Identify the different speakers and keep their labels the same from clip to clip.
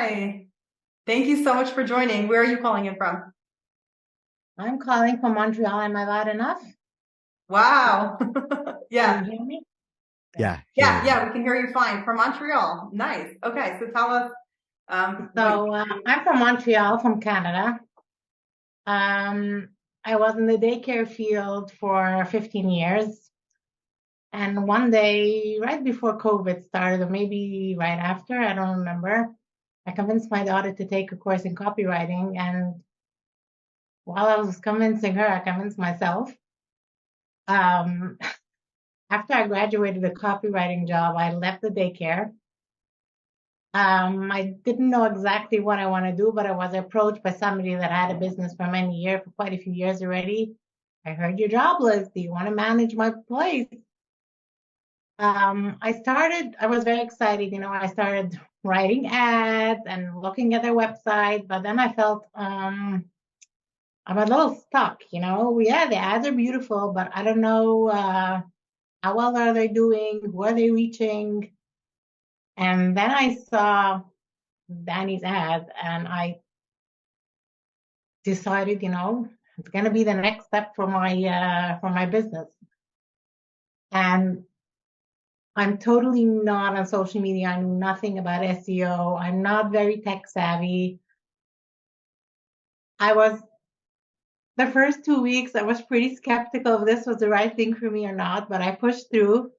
Speaker 1: Hi. Thank you so much for joining. Where are you calling in from?
Speaker 2: I'm calling from Montreal. Am I loud enough?
Speaker 1: Wow.
Speaker 2: Can
Speaker 1: Yeah.
Speaker 2: you hear me? Okay.
Speaker 3: Yeah,
Speaker 1: Yeah,
Speaker 3: hearing you.
Speaker 1: yeah, we can hear you fine from Montreal. Nice. Okay, so tell us what you do.
Speaker 2: I'm from Montreal, from Canada. Um, I was in the daycare field for 15 years. And one day, right before COVID started, or maybe right after, I don't remember, I convinced my daughter to take a course in copywriting. And while I was convincing her, I convinced myself. Um, After I graduated the copywriting job, I left the daycare. I didn't know exactly what I want to do, but I was approached by somebody that had a business for many years, for quite a few years already. I heard your job list. Do you want to manage my place? I was very excited. I started writing ads and looking at their website, but then I felt, I'm a little stuck. Yeah, the ads are beautiful, but I don't know, how well are they doing? Who are they reaching? And then I saw Danny's ad and I decided, it's going to be the next step for my business. And I'm totally not on social media. I know nothing about SEO. I'm not very tech savvy. I was The first 2 weeks, I was pretty skeptical if this was the right thing for me or not, but I pushed through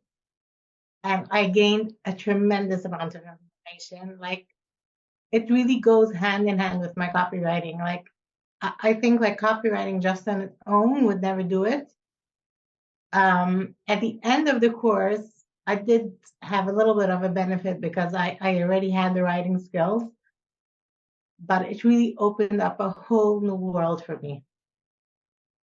Speaker 2: and I gained a tremendous amount of information. Like it really goes hand in hand with my copywriting. Like I think like copywriting just on its own would never do it. At the end of the course, I did have a little bit of a benefit because I already had the writing skills, but it really opened up a whole new world for me.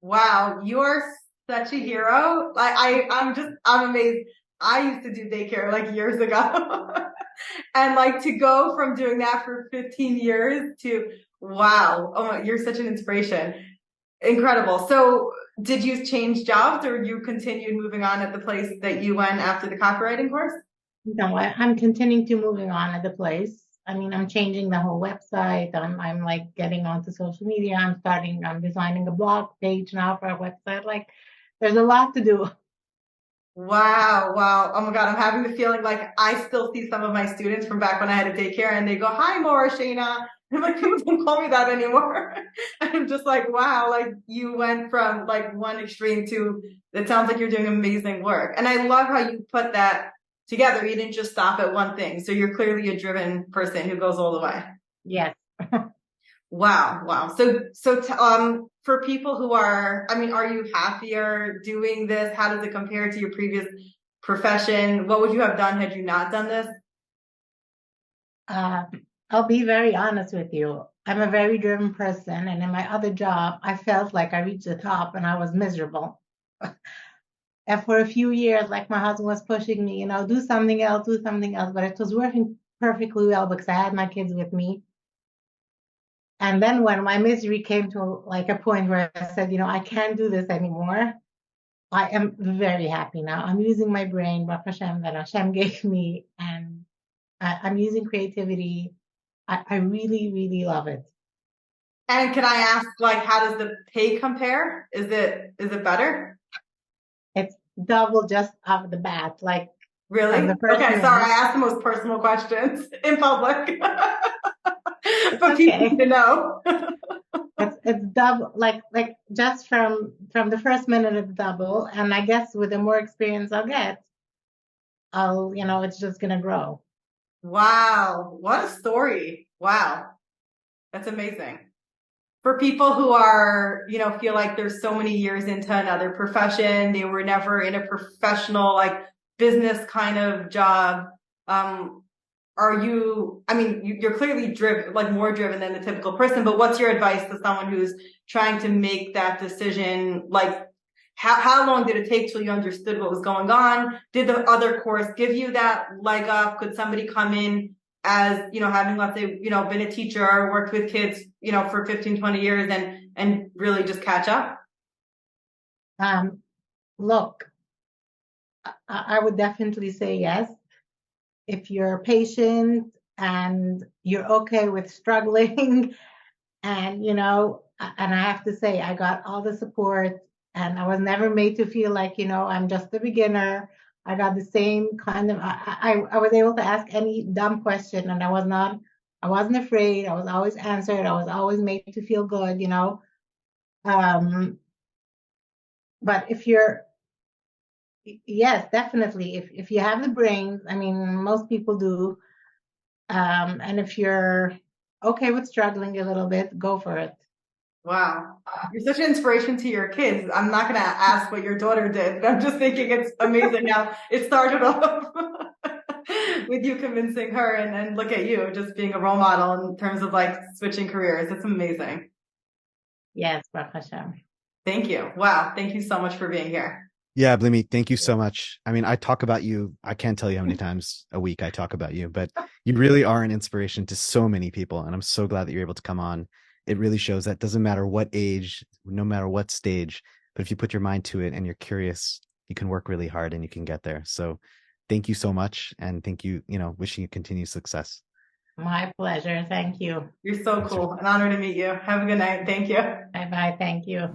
Speaker 1: Wow, you're such a hero. I'm amazed. I used to do daycare like years ago. And like to go from doing that for 15 years to wow. Oh my, you're such an inspiration. Incredible. So did you change jobs or you continued moving on at the place that you went after the copywriting course?
Speaker 2: No, I'm continuing to moving on at the place. I mean, I'm changing the whole website. I'm like getting onto social media. I'm designing a blog page now for our website. Like, there's a lot to do.
Speaker 1: Wow, wow. Oh my God, I'm having the feeling like I still see some of my students from back when I had a daycare and they go, "Hi, Maura, Shayna." I'm like, people don't call me that anymore. I'm just like, wow, like you went from like one extreme to it sounds like you're doing amazing work. And I love how you put that together. You didn't just stop at one thing. So you're clearly a driven person who goes all the way.
Speaker 2: Yes.
Speaker 1: Wow, wow. For people who are, I mean, are you happier doing this? How does it compare to your previous profession? What would you have done had you not done this?
Speaker 2: Uh, I'll be very honest with you. I'm a very driven person, and in my other job, I felt like I reached the top and I was miserable. And for a few years, like my husband was pushing me, do something else, but it was working perfectly well because I had my kids with me. And then when my misery came to like a point where I said, I can't do this anymore, I am very happy now. I'm using my brain, Baruch Hashem, that Hashem gave me, and I'm using creativity. I really, really love it.
Speaker 1: And can I ask, like, how does the pay compare? Is it better?
Speaker 2: It's double just off the bat, like from
Speaker 1: Really?
Speaker 2: the first
Speaker 1: Okay, sorry, I
Speaker 2: minute.
Speaker 1: asked the most personal questions in public.
Speaker 2: It's
Speaker 1: But people need
Speaker 2: okay.
Speaker 1: to know.
Speaker 2: It's double, like just from the first minute it's double, and I guess with the more experience I'll get, it's just gonna grow.
Speaker 1: Wow, what a story. Wow, that's amazing. For people who are, feel like there's so many years into another profession, they were never in a professional, like business kind of job. Um, I mean, you're clearly driven, like more driven than the typical person, but what's your advice to someone who's trying to make that decision? Like, how long did it take till you understood what was going on? Did the other course give you that leg up? Could somebody come in as, having, let's say, been a teacher or worked with kids, for 15, 20 years and really just catch up?
Speaker 2: Um, Look, I would definitely say yes if you're patient and you're okay with struggling. And, and I have to say, I got all the support and I was never made to feel like, I'm just a beginner. I got the same kind of, I was able to ask any dumb question and I wasn't afraid. I was always answered. I was always made to feel good, Um, but yes, definitely. If you have the brains, I mean, most people do. And if you're okay with struggling a little bit, go for it.
Speaker 1: Wow. You're such an inspiration to your kids. I'm not going to ask what your daughter did, but I'm just thinking it's amazing how it started off with you convincing her, and then look at you just being a role model in terms of like switching careers. It's amazing.
Speaker 2: Yes, Baruch Hashem.
Speaker 1: Thank you. Wow. Thank you so much for being here.
Speaker 3: Yeah, Blimi, thank you so much. I mean, I talk about you. I can't tell you how many times a week I talk about you, but you really are an inspiration to so many people. And I'm so glad that you're able to come on. It really shows that doesn't matter what age, no matter what stage, but if you put your mind to it and you're curious, you can work really hard and you can get there. So thank you so much. And thank you, wishing you continued success.
Speaker 2: My pleasure. Thank you.
Speaker 1: You're so cool. An honor to meet you. Have a good night. Thank you.
Speaker 2: Bye bye. Thank you.